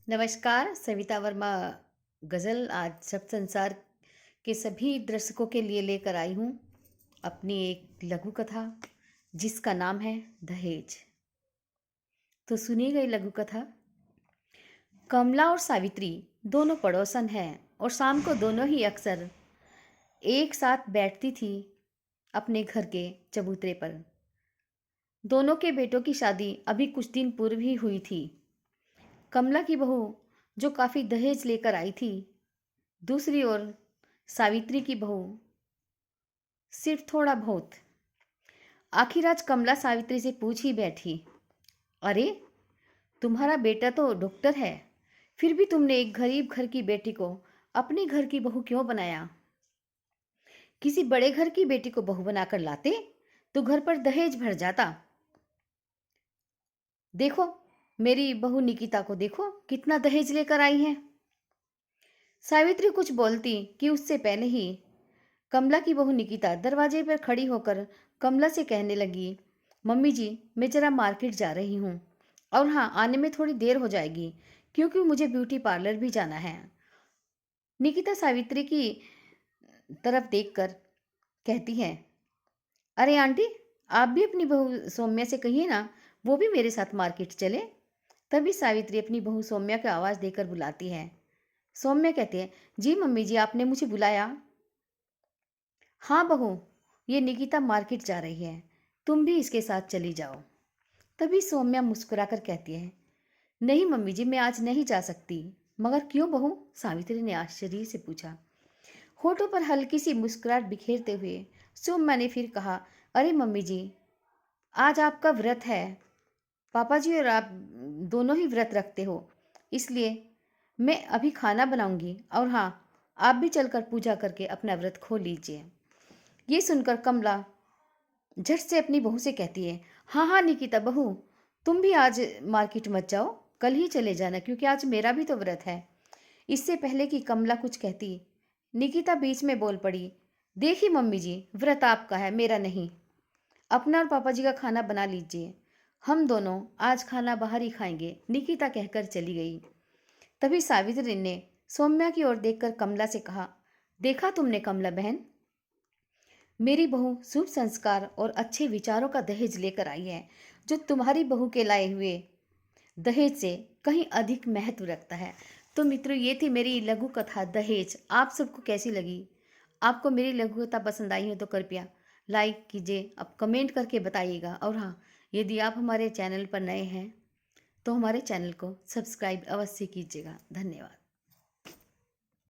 नमस्कार, सविता वर्मा गज़ल आज सब संसार के सभी दर्शकों के लिए लेकर आई हूँ अपनी एक लघु कथा जिसका नाम है दहेज। तो सुनी गई लघु कथा। कमला और सावित्री दोनों पड़ोसन हैं और शाम को दोनों ही अक्सर एक साथ बैठती थी अपने घर के चबूतरे पर। दोनों के बेटों की शादी अभी कुछ दिन पूर्व ही हुई थी। कमला की बहू जो काफ़ी दहेज लेकर आई थी, दूसरी ओर सावित्री की बहू सिर्फ थोड़ा बहुत। आखिर आज कमला सावित्री से पूछ ही बैठी, अरे तुम्हारा बेटा तो डॉक्टर है, फिर भी तुमने एक गरीब घर की बेटी को अपने घर की बहू क्यों बनाया? किसी बड़े घर की बेटी को बहू बनाकर लाते तो घर पर दहेज भर जाता। देखो, मेरी बहू निकिता को देखो कितना दहेज लेकर आई है। सावित्री कुछ बोलती कि उससे पहले ही कमला की बहू निकिता दरवाजे पर खड़ी होकर कमला से कहने लगी, मम्मी जी, मैं जरा मार्केट जा रही हूँ और हाँ, आने में थोड़ी देर हो जाएगी क्योंकि मुझे ब्यूटी पार्लर भी जाना है। निकिता सावित्री की तरफ देखकर कहती है, अरे आंटी, आप भी अपनी बहू सौम्या से कहिए ना, वो भी मेरे साथ मार्केट चले। तभी सावित्री अपनी बहू सौम्या को आवाज़ देकर बुलाती है। सौम्या कहती है, जी मम्मी जी, आपने मुझे बुलाया? हाँ बहू, ये निकिता मार्केट जा रही है, तुम भी इसके साथ चली जाओ। तभी सौम्या मुस्कुराकर कहती है, नहीं मम्मी जी, मैं आज नहीं जा सकती। मगर क्यों बहू? सावित्री ने आश्चर्य से पूछा। होठों पर हल्की सी मुस्कुराहट बिखेरते हुए सौम्या ने फिर कहा, अरे मम्मी जी, आज आपका व्रत है। पापा जी और आप दोनों ही व्रत रखते हो, इसलिए मैं अभी खाना बनाऊंगी और हाँ, आप भी चलकर पूजा करके अपना व्रत खोल लीजिए। ये सुनकर कमला झट से अपनी बहू से कहती है, हाँ हाँ निकिता बहू, तुम भी आज मार्केट मत जाओ, कल ही चले जाना क्योंकि आज मेरा भी तो व्रत है। इससे पहले कि कमला कुछ कहती, निकिता बीच में बोल पड़ी, देखिए मम्मी जी, व्रत आपका है, मेरा नहीं। अपना और पापा जी का खाना बना लीजिए, हम दोनों आज खाना बाहर ही खाएंगे, निकिता कहकर चली गई। तभी सावित्री ने सौम्या की ओर देखकर कमला से कहा, देखा तुमने कमला बहन, मेरी बहू शुभ संस्कार और अच्छे विचारों का दहेज लेकर आई है, जो तुम्हारी बहू के लाए हुए दहेज से कहीं अधिक महत्व रखता है। तो मित्रों, ये थी मेरी लघु कथा दहेज। आप सबको कैसी लगी? आपको मेरी लघु कथा पसंद आई हो तो कृपया लाइक कीजिए, अब कमेंट करके बताइएगा। और हाँ, यदि आप हमारे चैनल पर नए हैं तो हमारे चैनल को सब्सक्राइब अवश्य कीजिएगा। धन्यवाद।